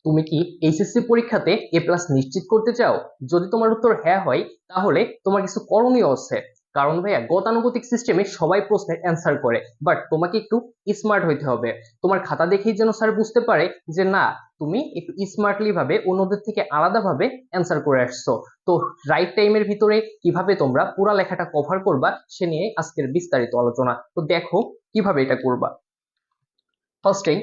তুমি কি এইচএসসি পরীক্ষাতে এ প্লাস নিশ্চিত করতে চাও? যদি তোমার উত্তর হ্যাঁ হয়, তাহলে তোমার কিছু করণীয় আছে। কারণ ভাইয়া, গতানুগতিক সিস্টেমে সবাই প্রশ্নের অ্যান্সার করে, বাট তোমাকে একটু স্মার্ট হইতে হবে। তোমার খাতা দেখেই যেন স্যার বুঝতে পারে যে না, তুমি একটু স্মার্টলি ভাবে অন্যদের থেকে আলাদাভাবে অ্যান্সার করে আসছো। তো রাইট টাইমের ভিতরে কিভাবে তোমরা পুরা লেখাটা কভার করবা সে নিয়ে আজকের বিস্তারিত আলোচনা। তো দেখো কিভাবে এটা করবা। ফার্স্টেই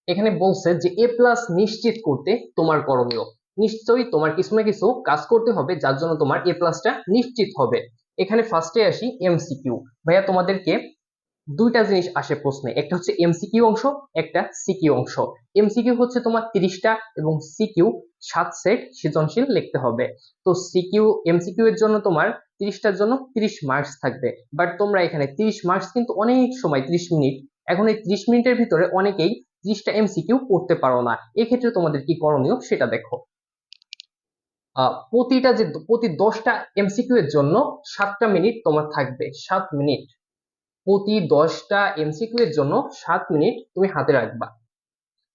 এখানে বলছে যে এ প্লাস নিশ্চিত করতে তোমার করণীয়। নিশ্চয়ই তোমার কিছু না কিছু কাজ করতে হবে যার জন্য তোমার এ প্লাসটা নিশ্চিত হবে। এখানে ফার্স্টে আসি এমসিকিউ। ভাইয়া, তোমাদেরকে দুইটা জিনিস আসে প্রশ্নে, একটা হচ্ছে এমসিকিউ অংশ, একটা সিকিউ অংশ। এমসিকিউ হচ্ছে তোমার 30টা এবং সিকিউ 7 সেট সৃজনশীল লিখতে হবে। তো এমসিকিউ এর জন্য তোমার 30টার জন্য 30 মার্কস থাকবে। বাট তোমরা এখানে 30 মার্কস কিন্তু অনেক সময় 30 মিনিট, এখন এই 30 মিনিটের ভিতরে অনেকেই 30টা এমসিকিউ করতে পারো না। এক্ষেত্রে তোমাদের কি করণীয় সেটা দেখো। প্রতি 10টা এমসিকিউ এর জন্য 7টা মিনিট তোমার থাকবে, 7 মিনিট। প্রতি 10টা এমসিকিউ এর জন্য 7 মিনিট তুমি হাতে রাখবা।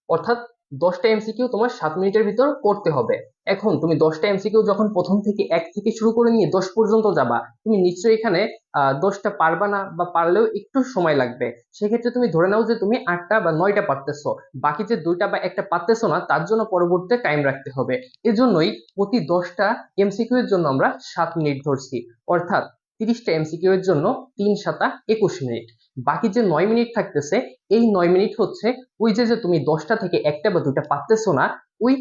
অর্থাৎ 10টা এমসিকিউ তোমার 7 মিনিটের ভিতর করতে হবে। এখন তুমি 10টা এমসিকিউ যখন প্রথম থেকে 1 থেকে শুরু করে নিয়ে 10 পর্যন্ত যাবা, তুমি নিশ্চয়ই এখানে 10টা পারবা না, বা পারলেও একটু সময় লাগবে। সেক্ষেত্রে তুমি ধরে নাও যে তুমি 8টা বা 9টা পারতেছো, বাকি যে 2টা বা 1টা পারতেছো না তার জন্য পরবর্তীতে টাইম রাখতে হবে। এজন্যই প্রতি 10টা এমসিকিউ এর জন্য আমরা 7 মিনিট ধরছি। অর্থাৎ 30টা এমসিকিউ এর জন্য 3 × 7 = 21 মিনিট। বাকি যে 9 মিনিট থাকতেছে, এই 9 মিনিট হচ্ছে ওই যে যে তুমি 10টা থেকে 1টা বা 2টা পারতেছো না, ওই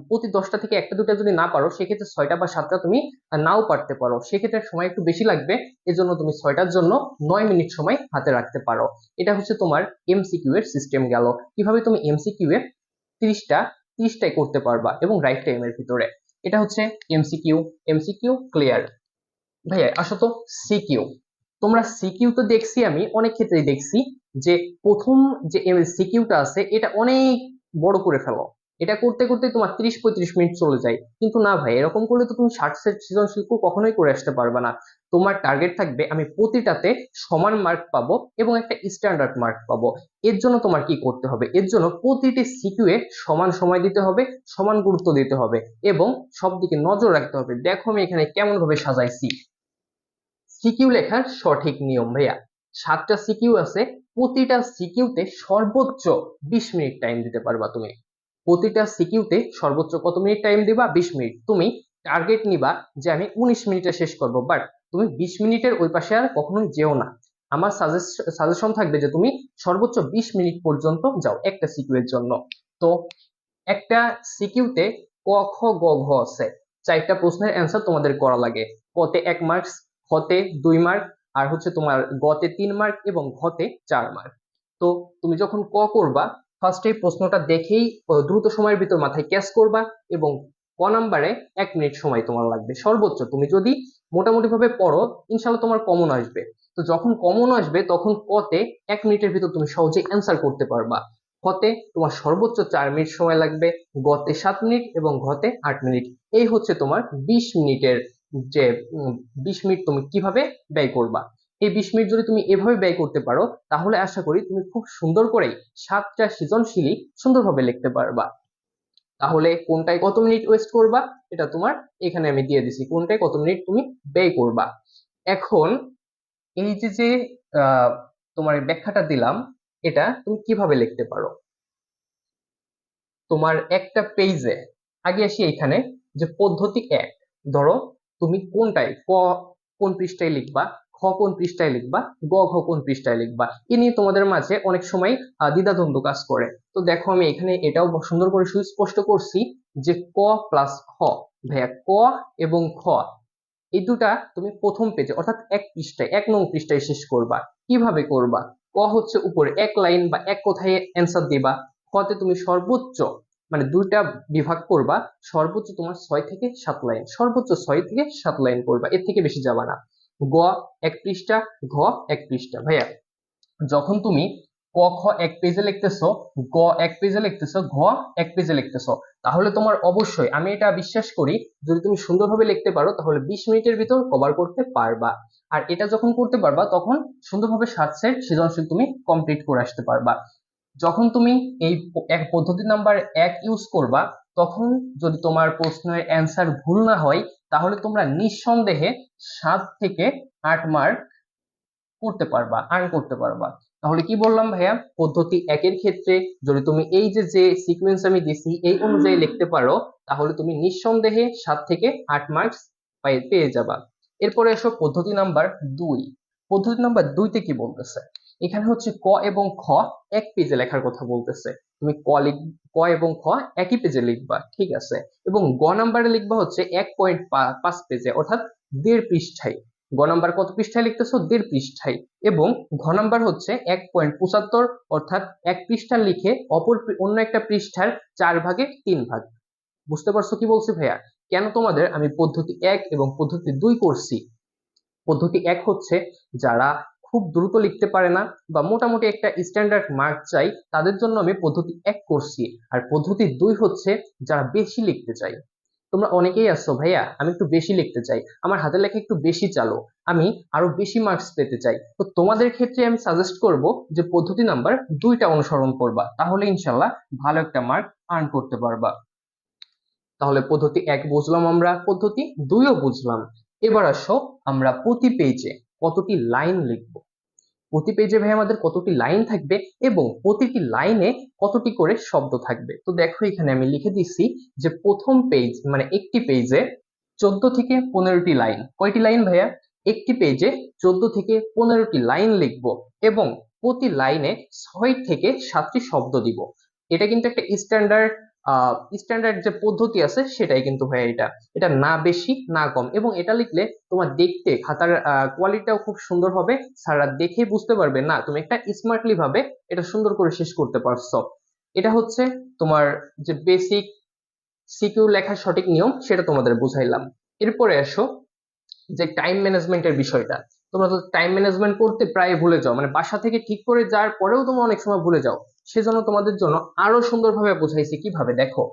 প্রতি 10টা থেকে 1টা 2টা যদি না পারো, সেক্ষেত্রে 6টা বা 7টা তুমি নাও পারতে পারো, সেক্ষেত্রে সময় একটু বেশি লাগবে। এজন্য তুমি 6টার জন্য 9 মিনিট সময় হাতে রাখতে পারো। এটা হচ্ছে তোমার এমসিকিউ এর সিস্টেম গেল। কিভাবে তুমি এমসিকিউ এ 30টাই করতে পারবা এবং রাইট টাইমের ভিতরে। এটা হচ্ছে এমসিকিউ। MCQ clear. ভাইয়া আসো তো সিকিউ। তোমরা সিকিউ তো দেখছি, আমি অনেক ক্ষেত্রেই দেখছি যে প্রথম যে সিকিউটা আছে এটা অনেক বড় করে ফেলো। এটা করতে করতে তোমার 30-35 মিনিট চলে যায়। কিন্তু না ভাই, এরকম করলে তো তুমি 60 সেট সৃজনশীল কখনোই করে আসতে পারবে না। তোমার টার্গেট থাকবে আমি প্রতিটাতে সমান মার্ক পাবো এবং একটা স্ট্যান্ডার্ড মার্ক পাবো। এর জন্য তোমার কি করতে হবে? এর জন্য প্রতিটি সিকিউ এ সমান সময় দিতে হবে, সমান গুরুত্ব দিতে হবে এবং সব দিকে নজর রাখতে হবে। দেখো আমি এখানে কেমন ভাবে সাজাইছি। সিকিউ লেখার সঠিক নিয়ম ভাইয়া, 7টা সিকিউ আছে, প্রতিটা সিকিউতে সর্বোচ্চ 20 মিনিট টাইম দিতে পারবা তুমি। প্রতিটা সিকিউতে সর্বোচ্চ কত মিনিট টাইম দিবা? 20 মিনিট। তুমি টার্গেট নিবা যে আমি 19 মিনিটে শেষ করব, বাট তুমি 20 মিনিটের ওই পাশে আর কখনোই যেও না। আমার সাজেশন থাকবে যে তুমি সর্বোচ্চ 20 মিনিট পর্যন্ত যাও একটা সিকিউ এর জন্য। তো একটা সিকিউতে ক, খ, গ, ঘ আছে। 4টা প্রশ্নের অ্যান্সার তোমাদের করা লাগে। কতে 1 মার্কস, খতে 2 মার্ক, আর হচ্ছে তোমার গতে 3 মার্ক এবং ঘতে 4 মার্ক। তো তুমি যখন ক করবা, ফার্স্টে প্রশ্নটা দেখেই দ্রুত সময়ের ভিতর মাথায় ক্যাচ করবা এবং ক নাম্বারে 1 মিনিট সময় তোমার লাগবে সর্বোচ্চ। তুমি যদি মোটামুটি ভাবে পড়ো, ইনশাল্লাহ তোমার কমন আসবে। তো যখন কমন আসবে তখন কতে 1 মিনিটের ভিতর তুমি সহজে অ্যান্সার করতে পারবা। খতে তোমার সর্বোচ্চ 4 মিনিট সময় লাগবে, গতে 7 মিনিট এবং ঘতে 8 মিনিট। এই হচ্ছে তোমার 20 মিনিটের যে 20 মিনিট তুমি কিভাবে ব্যয় করবা। এই 20 মিনিট যদি তুমি এভাবে ব্যয় করতে পারো, তাহলে আশা করি তুমি খুব সুন্দর করেই 7টা সৃজনশীলই সুন্দরভাবে লিখতে পারবা। তাহলে কোনটায় কত মিনিট ওয়েস্ট করবা, এটা তোমার এখানে আমি দিয়ে দিছি, কোনটায় কত মিনিট তুমি ব্যয় করবা। এখন এই যে যে আহ, তোমার ব্যাখ্যাটা দিলাম, এটা তুমি কিভাবে লিখতে পারো। তোমার একটা পেজে, আগে আসি এখানে, যে পদ্ধতি 1, ধরো তুমি কোনটায় কোন পৃষ্ঠায় লিখবা, খ কোন পৃষ্ঠায় লিখবা, ঘ কোন পৃষ্ঠায় লিখবা, এ নিয়ে তোমাদের মাঝে অনেক সময় দ্বিধাদ্বন্দ্ব কাজ করে। তো দেখো আমি এখানে এটাও সুন্দর করে সুস্পষ্ট করছি যে ক প্লাস খ। ভাইয়া, ক এবং খ এই দুটা তুমি প্রথম পেজে অর্থাৎ 1 পৃষ্ঠায় শেষ করবা। কিভাবে করবা? ক হচ্ছে উপরে 1 লাইন বা এক কথায় অ্যান্সার দিবা। খতে তুমি সর্বোচ্চ, মানে দুইটা বিভাগ করবা, সর্বোচ্চ তোমার 6 থেকে 7 লাইন, সর্বোচ্চ 6 থেকে 7 লাইন করবা, এর থেকে বেশি যাবা না। গ 1 পৃষ্ঠা, ঘ 1 পৃষ্ঠা। ভাইয়া, যখন তুমি ক খ 1 পেজে লিখতেছো, গ 1 পেজে লিখতেছো, ঘ 1 পেজে লিখতেছো, তাহলে তোমার অবশ্যই, আমি এটা বিশ্বাস করি, যদি তুমি সুন্দরভাবে লিখতে পারো তাহলে 20 মিনিটের ভিতর কভার করতে পারবা। আর এটা যখন করতে পারবা তখন সুন্দরভাবে 7 সেট সৃজনশীল তুমি কমপ্লিট করে আসতে পারবা। যখন তুমি এই এক পদ্ধতি নাম্বার 1 ইউজ করবা, তখন যদি তোমার প্রশ্নের অ্যান্সার ভুল না হয়, তাহলে তোমরা নিঃসন্দেহে 7 থেকে 8 মার্ক করতে পারবা, আর্ন করতে পারবা। তাহলে কি বললাম ভাইয়া, পদ্ধতি 1 এর ক্ষেত্রে যদি তুমি এই যে যে সিকোয়েন্স আমি দিছি এই অনুযায়ী লিখতে পারো, তাহলে তুমি নিঃসন্দেহে 7 থেকে 8 মার্কস পেয়ে যাবা। এরপরে এসো পদ্ধতি নাম্বার 2। পদ্ধতি নাম্বার 2 তে কি বলতেছে, এখানে হচ্ছে ক এবং খ এক পেজে লেখার কথা বলতেছে। তুমি ক এবং খ একই পেজে লিখবা, ঠিক আছে। এবং গ নাম্বারে লিখবা হচ্ছে 1.5 পেজে, অর্থাৎ 1.5 পৃষ্ঠায়। গ নাম্বার কত পৃষ্ঠায় লিখতেছো? 1.5 পৃষ্ঠায়। এবং ঘ নাম্বার হচ্ছে 1.75, অর্থাৎ 1 পৃষ্ঠা লিখে অন্য একটা পৃষ্ঠার 4 ভাগে 3 ভাগ। বুঝতে পারছো কি বলছি ভাইয়া? কেন তোমাদের আমি পদ্ধতি 1 এবং পদ্ধতি 2 করছি? পদ্ধতি 1 হচ্ছে যারা খুব দ্রুত লিখতে পারে না বা মোটামুটি একটা স্ট্যান্ডার্ড মার্ক চাই, তাদের জন্য আমি পদ্ধতি 1 করছি। আর পদ্ধতি 2 হচ্ছে যারা বেশি লিখতে চাই। তোমরা অনেকেই আছো ভাইয়া আমি একটু বেশি লিখতে চাই, আমার হাতের লেখা একটু বেশি চালো, আমি আরো বেশি মার্কস পেতে চাই, তো তোমাদের ক্ষেত্রে আমি সাজেস্ট করব যে পদ্ধতি নাম্বার 2টা অনুসরণ করবা, তাহলে ইনশাল্লাহ ভালো একটা মার্ক আর্ন করতে পারবা। তাহলে পদ্ধতি 1 বুঝলাম, আমরা পদ্ধতি 2ও বুঝলাম। এবার আসো আমরা প্রতি পেজে কতটি লাইন লিখবো। প্রতি পেজে ভাই আমাদের কতটি লাইন থাকবে এবং প্রতিটি লাইনে কতটি করে শব্দ থাকবে। তো দেখো এখানে আমি লিখে দিচ্ছি যে প্রথম পেজ মানে একটি পেজে 14 থেকে 15টি লাইন। কয়টি লাইন ভাইয়া? একটি পেজে 14 থেকে 15টি লাইন লিখবো এবং প্রতি লাইনে 6 থেকে 7টি শব্দ দিব। এটা কিন্তু একটা স্ট্যান্ডার্ড যে পদ্ধতি আছে সেটাই কিন্তু ভাইয়া, এটা এটা না বেশি না কম। এবং এটা লিখলে তোমার দেখতে খাতার কোয়ালিটিটাও খুব সুন্দর হবে, স্যাররা দেখে বুঝতে পারবে না তুমি একটা স্মার্টলি ভাবে এটা সুন্দর করে শেষ করতে পারছো। এটা হচ্ছে তোমার যে বেসিক সিকিউ লেখার সঠিক নিয়ম, সেটা তোমাদের বুঝাইলাম। এরপরে আসো যে টাইম ম্যানেজমেন্টের বিষয়টা। তোমরা তো টাইম ম্যানেজমেন্ট করতে প্রায় ভুলে যাও, মানে বাসা থেকে ঠিক করে যাওয়ার পরেও তোমরা অনেক সময় ভুলে যাও। সেজন্য তোমাদের জন্য আরো সুন্দরভাবে বুঝাইছি কিভাবে। দেখো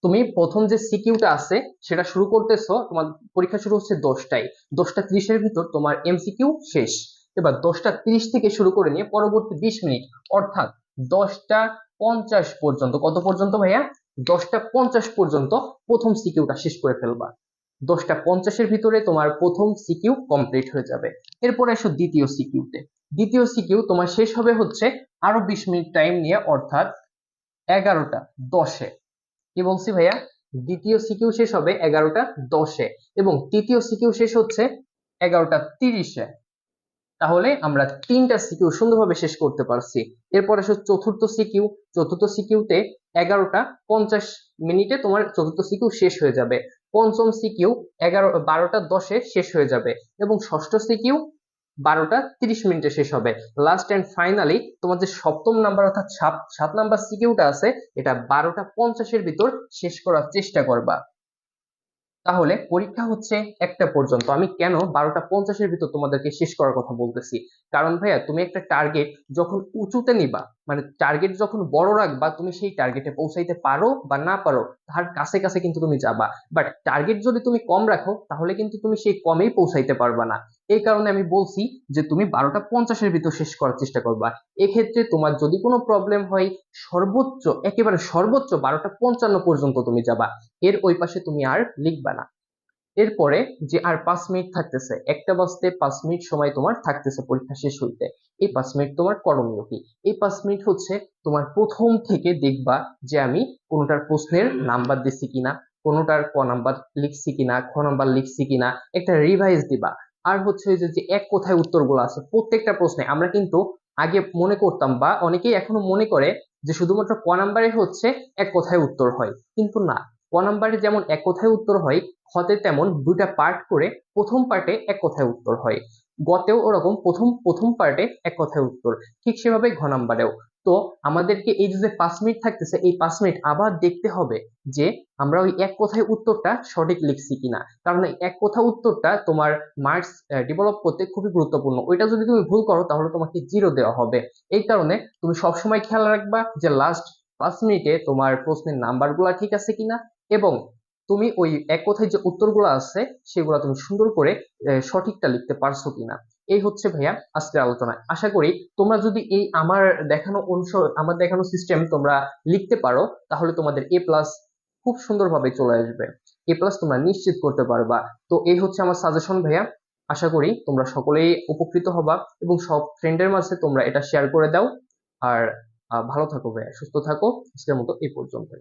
তুমি প্রথম যে সিকিউটা আছে সেটা শুরু করতেছো, তোমার পরীক্ষা শুরু হচ্ছে 10টায়, 10টা 30-এর ভিতর তোমার এমসিকিউ শেষ। এবার 10টা 30 থেকে শুরু করে নিয়ে পরবর্তী 20 মিনিট, অর্থাৎ 10টা 50 পর্যন্ত, কত পর্যন্ত ভাইয়া? 10টা 50 পর্যন্ত প্রথম সিকিউটা শেষ করে ফেলবা। 10টা 50-এর ভিতরে তোমার প্রথম সিকিউ কমপ্লিট হয়ে যাবে। এরপরে এসো দ্বিতীয় সিকিউতে। দ্বিতীয় সিকিউ তোমার শেষ হবে হচ্ছে আরো 20 মিনিট টাইম নিয়ে, অর্থাৎ 11টা 10-এ। কি বলছি ভাইয়া? দ্বিতীয় সিকিউ শেষ হবে 11টা 10-এ এবং তৃতীয় সিকিউ শেষ হচ্ছে 11টা 30-এ। তাহলে আমরা 3টা সিকিউ সুন্দরভাবে শেষ করতে পারছি। এরপর আসো চতুর্থ সিকিউ। চতুর্থ সিকিউতে 11টা 50 মিনিটে তোমার চতুর্থ সিকিউ শেষ হয়ে যাবে। পঞ্চম সিকিউ 12টা 10-এ শেষ হয়ে যাবে এবং ষষ্ঠ সিকিউ 12টা 30 মিনিটে শেষ হবে। লাস্ট এন্ড ফাইনালি তোমার যে সপ্তম নাম্বার অর্থাৎ 7 নাম্বার সিকিউটা আছে, এটা 12টা 50-এর ভিতর শেষ করার চেষ্টা করবা। তাহলে পরীক্ষা হচ্ছে 1টা পর্যন্ত। আমি কেন 12টা 50-এর ভিতর তোমাদেরকে শেষ করার কথা বলতেছি, কারণ ভাইয়া তুমি একটা টার্গেট যখন উঁচুতে নিবা, মানে টার্গেট যখন বড় রাখবা, তুমি সেই টার্গেটে পৌঁছাইতে পারো বা না পারো তার কাছে কাছে কিন্তু তুমি যাবা। বাট টার্গেট যদি তুমি কম রাখো তাহলে কিন্তু তুমি সেই কমেই পৌঁছাইতে পারবা না। এই কারণে আমি বলছি যে তুমি 12টা 50-এর ভিতর শেষ করার চেষ্টা করবা। এক্ষেত্রে তোমার যদি কোনো প্রবলেম হয়, সর্বোচ্চ একেবারে সর্বোচ্চ 12টা 55 পর্যন্ত তুমি যাবা, এর ওই পাশে তুমি আর লিখবা না। এরপরে যে আর 5 মিনিট থাকতেছে, 1টা বাজতে 5 মিনিট সময় তোমার থাকতেছে পরীক্ষা শেষ হইতে, এই 5 মিনিট তোমার করণীয় কি? এই 5 মিনিট হচ্ছে তোমার প্রথম থেকে দেখবা যে আমি কোনোটার প্রশ্নের নাম্বার দিচ্ছি কিনা, কোনোটার ক নাম্বার লিখছি কিনা, খ নাম্বার লিখছি কিনা, একটা রিভাইজ দিবা। আর হচ্ছে যে যে এক কথায় উত্তরগুলো আছে প্রত্যেকটা প্রশ্নে, আমরা কিন্তু আগে মনে করতাম বা অনেকেই এখনো মনে করে যে শুধুমাত্র ক নাম্বারে হচ্ছে এক কথায় উত্তর হয়, কিন্তু না। ক নাম্বারে যেমন এক কথায় উত্তর হয়, খতে তেমন 2টা পার্ট করে প্রথম পার্টে এক কথায় উত্তর হয়, গতেও ওরকম প্রথম প্রথম পার্টে এক কথায় উত্তর, ঠিক সেভাবে ঘ নাম্বারেও। তো আমাদেরকে এই যে 5 মিনিট থাকতেছে, এই 5 মিনিট আবার দেখতে হবে যে আমরা ওই এক কথায় উত্তরটা সঠিক লিখছি কিনা, কারণ এই এক কথা উত্তরটা তোমার মার্কস ডেভেলপ করতে খুবই গুরুত্বপূর্ণ। ওইটা যদি তুমি ভুল করো তাহলে তোমাকে 0 দেওয়া হবে। এই কারণে তুমি সবসময় খেয়াল রাখবা যে লাস্ট 5 মিনিটে তোমার প্রশ্নের নাম্বারগুলো ঠিক আছে কিনা এবং তুমি ওই এক কথায় যে উত্তরগুলো আছে সেগুলো তুমি সুন্দর করে সঠিকটা লিখতে পারছো কিনা। এই হচ্ছে ভাইয়া আজকের আলোচনা। আশা করি তোমরা যদি এই আমার দেখানো সিস্টেম তোমরা লিখতে পারো, তাহলে তোমাদের এ প্লাস খুব সুন্দরভাবে চলে আসবে। এ প্লাস তোমরা নিশ্চিত করতে পারবা। তো এই হচ্ছে আমার সাজেশন ভাইয়া। আশা করি তোমরা সকলেই উপকৃত হবা এবং সব ফ্রেন্ডের মাঝে তোমরা এটা শেয়ার করে দাও। আর ভালো থাকো ভাইয়া, সুস্থ থাকো। আজকের মতো এই পর্যন্ত।